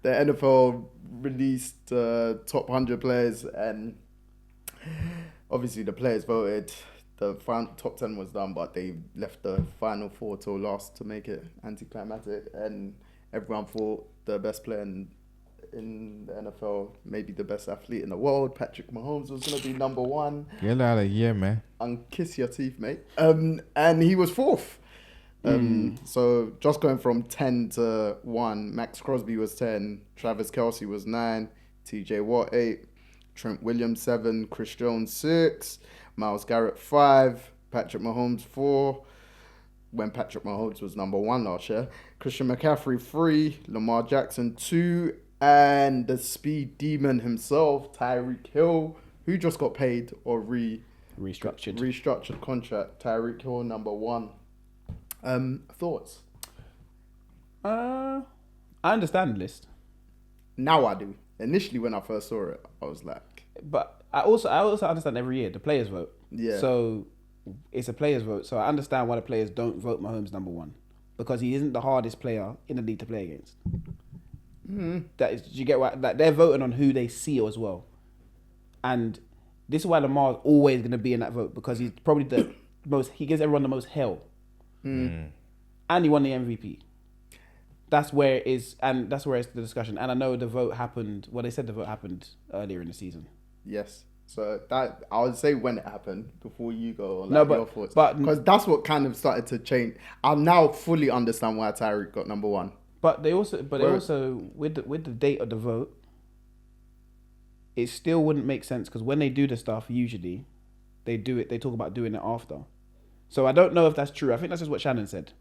the NFL released top 100 players, and obviously the players voted. The top 10 was done, but they left the final 4 till last to make it anticlimactic, and everyone thought the best player in the NFL, maybe the best athlete in the world, Patrick Mahomes, was going to be number 1. Get out of here, man. And kiss your teeth, mate. And he was 4th. So just going from 10 to 1, Max Crosby was 10, Travis Kelce was 9, TJ Watt 8, Trent Williams 7, Chris Jones 6, Myles Garrett 5, Patrick Mahomes 4, when Patrick Mahomes was number 1 last year, Christian McCaffrey 3, Lamar Jackson 2, and the speed demon himself, Tyreek Hill, who just got paid or restructured contract. Tyreek Hill number 1. Thoughts? I understand the list. Now I do. Initially, when I first saw it, I was like, but I also understand every year the players vote. Yeah. So it's a players vote. So I understand why the players don't vote Mahomes number 1, because he isn't the hardest player in the league to play against. That is, you get what? That they're voting on who they see as well, and this is why Lamar's always going to be in that vote, because he's probably the most. He gives everyone the most hell, and he won the MVP. That's where it is, and that's where it's the discussion. And I know the vote happened. Well, they said the vote happened earlier in the season. Yes. So that I would say when it happened, before you go on your thoughts, but because that's what kind of started to change. I now fully understand why Tyreek got number 1. But they also with the date of the vote, it still wouldn't make sense, because when they do the stuff, usually they talk about doing it after. So I don't know if that's true. I think that's just what Shannon said.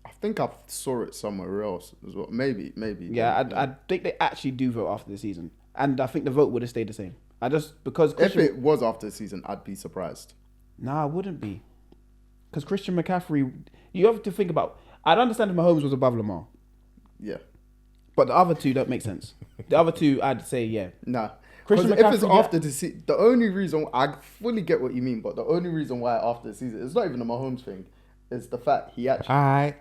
I think I saw it somewhere else as well. Maybe. Yeah, I think they actually do vote after the season, and I think the vote would have stayed the same. If it was after the season, I'd be surprised. Nah, I wouldn't be, because Christian McCaffrey. You have to think about. I'd understand if Mahomes was above Lamar. Yeah. But the other two don't make sense. The other two, I'd say, yeah. Nah. Christian Because if it's McCaffrey, after the season, the only reason, I fully get what you mean, but the only reason why after the season, it's not even the Mahomes thing, it's the fact he actually... Alright.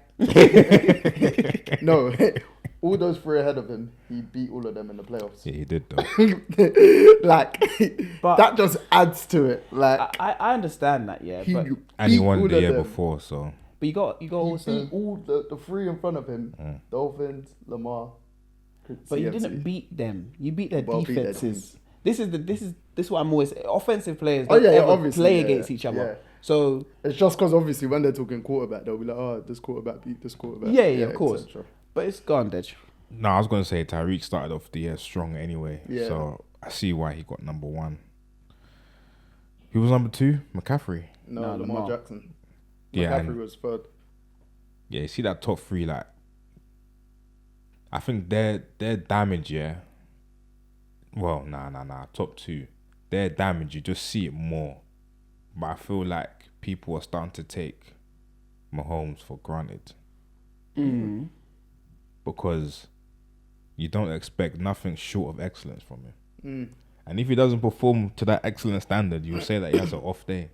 No, all those 3 ahead of him, he beat all of them in the playoffs. Yeah, he did though. But that just adds to it. I understand that, yeah. And he won the year before, so... But you got also beat all the 3 in front of him: Dolphins, Lamar. But you didn't beat them. You beat their defenses. This is what I'm always. Offensive players don't play against each other. Yeah. So it's just because obviously when they're talking quarterback, they'll be like, "Oh, this quarterback beat this quarterback." Yeah, of course. But it's gone, Dej. No, I was going to say Tyreek started off the year strong anyway. Yeah. So I see why he got number 1. Who was number 2? McCaffrey. No, Lamar Jackson. Yeah, McCaffrey was 3rd. Yeah, you see that top 3, like, I think their damage, yeah. Well, nah. Top 2, their damage, you just see it more. But I feel like people are starting to take Mahomes for granted. Because you don't expect nothing short of excellence from him. And if he doesn't perform to that excellent standard, you'll say that he has an off day.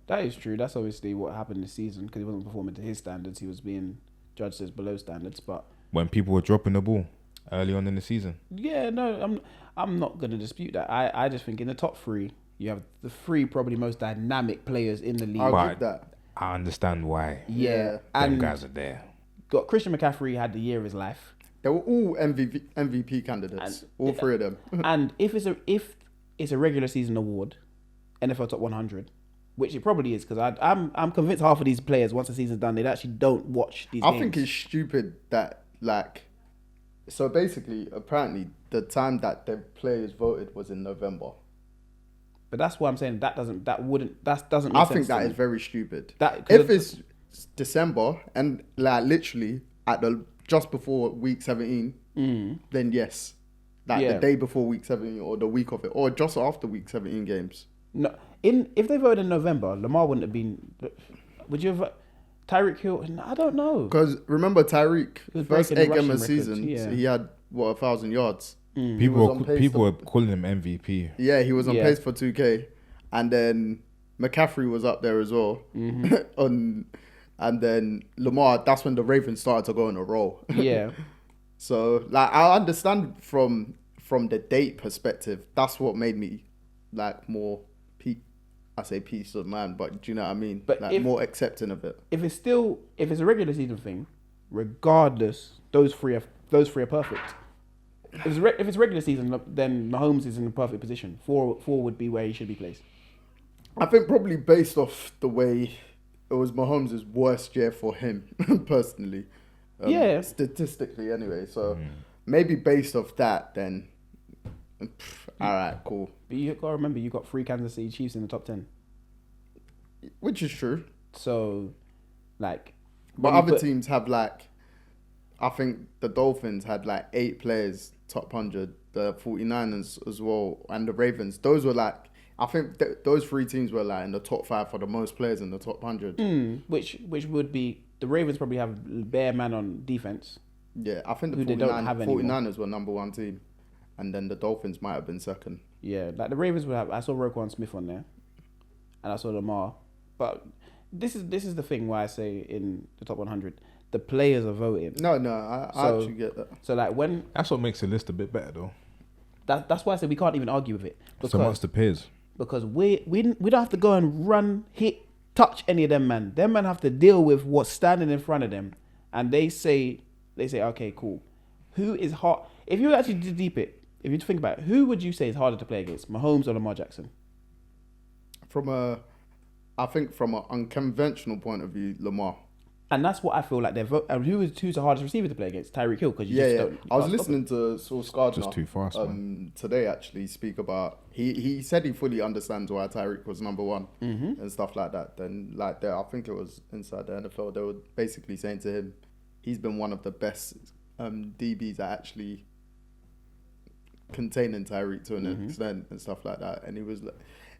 That is true. That's obviously what happened this season, because he wasn't performing to his standards. He was being judged as below standards. But when people were dropping the ball early on in the season. Yeah, no, I'm not going to dispute that. I just think in the top 3, you have the 3 probably most dynamic players in the league. I'll give that. I understand why. Yeah. Them guys are there. Got Christian McCaffrey had the year of his life. They were all MVP candidates. All 3 of them. And if it's a regular season award, NFL Top 100, which it probably is, because I'm convinced half of these players, once the season's done, they actually don't watch these games. I think it's stupid that, so basically, apparently, the time that the players voted was in November. But that's what I'm saying. That doesn't make sense. I think that is very stupid. If it's December and literally just before week 17, then yes. The day before week 17 or the week of it, or just after week 17 games. No, if they voted in November, Lamar wouldn't have been. Would you have Tyreek Hill? I don't know. Because remember Tyreek, first 8 games of the season, he had 1,000 yards. People were calling him MVP. Yeah, he was on pace for 2K, and then McCaffrey was up there as well. And then Lamar. That's when the Ravens started to go on a roll. Yeah. So like I understand from the date perspective, that's what made me like more I say peace of mind, but do you know what I mean? But like if- more accepting of it. If it's a regular season thing, regardless, those three are perfect. If it's regular season, then Mahomes is in the perfect position. Four would be where he should be placed. I think probably based off the way it was Mahomes' worst year for him personally. Yeah. Statistically anyway. So maybe based off that then all right, cool. But you gotta remember, you got 3 Kansas City Chiefs in the top 10. Which is true. So, like, But when you other put- teams have like, I think the Dolphins had like 8 players top 100, the 49ers as well, and the Ravens. Those were like, I think those 3 teams were like in the top 5 for the most players in the top 100. which would be the Ravens probably have bare man on defense. Yeah, I think the Who they don't have anymore. 49ers were number 1 team, and then the Dolphins might have been second. Yeah, like the Ravens would have. I saw Roquan Smith on there, and I saw Lamar. But this is the thing why I say in the top 100, the players are voting. No, I So- actually get that. So like when That's what makes the list a bit better, though. that's why I said we can't even argue with it It's amongst the peers. because we don't have to go and run, hit, touch any of them man. Them man have to deal with what's standing in front of them, and they say okay, cool. Who is hard? If you actually deep it, if you think about it, who would you say is harder to play against, Mahomes or Lamar Jackson? I think from an unconventional point of view, Lamar. And that's what I feel like they're and who's the hardest receiver to play against? Tyreek Hill, because you Yeah, just yeah. don't. you I was can't stop listening to Sauce Gardner Just too fast, today actually speak about he said he fully understands why Tyreek was number 1 and stuff like that. Then like I think it was inside the NFL, they were basically saying to him, he's been one of the best DBs at actually containing Tyreek to an extent and stuff like that. And he was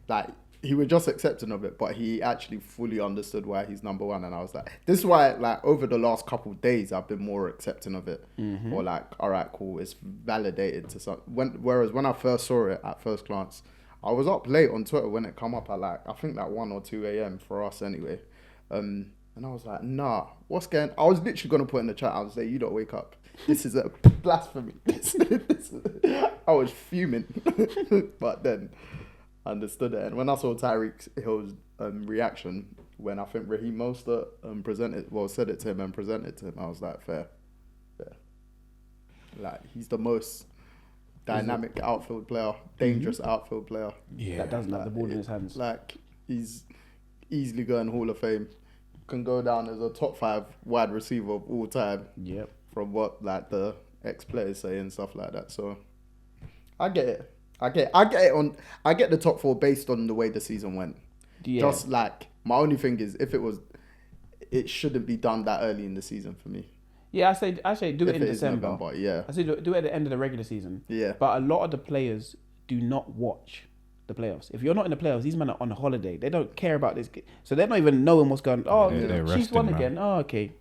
like he was just accepting of it, but he actually fully understood why he's number 1. And I was like, this is why like over the last couple of days I've been more accepting of it, or like, all right, cool, it's validated to some. Whereas when I first saw it at first glance, I was up late on Twitter when it come up at like I think like 1 or 2 a.m. for us anyway, and I was like, nah, what's going? I was literally gonna put in the chat. I was like, you don't wake up. This is a blasphemy. I was fuming, but then I understood it. And when I saw Tyreek Hill's reaction when I think Raheem Mostert said it to him and presented to him, I was like, fair. Like he's the most dynamic outfield player, dangerous outfield player. Yeah. that doesn't have the ball in his hands. Like he's easily going Hall of Fame. Can go down as a top 5 wide receiver of all time. Yep. From what like the ex-players say and stuff like that. So I get it. I get the top 4 based on the way the season went. Yeah. Just like my only thing is it shouldn't be done that early in the season for me. Yeah, I say do it in If it is December. November, yeah. I say do it at the end of the regular season. Yeah. But a lot of the players do not watch the playoffs. If you're not in the playoffs, these men are on holiday. They don't care about this. So they're not even knowing what's going on. Oh, They're Chiefs resting, won man. again. Oh, okay.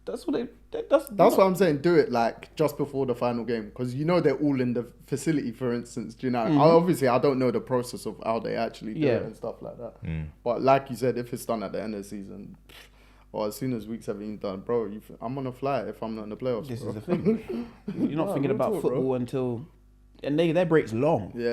That's what That's what I'm saying. Do it like just before the final game because you know they're all in the facility. For instance, do you know? Obviously, I don't know the process of how they actually do it and stuff like that. But like you said, if it's done at the end of the season, or as soon as week 17 done, bro, I'm on a flight if I'm not in the playoffs. This bro. is the thing. You're not No, thinking real about talk, bro. football until, and their break's long. Yeah.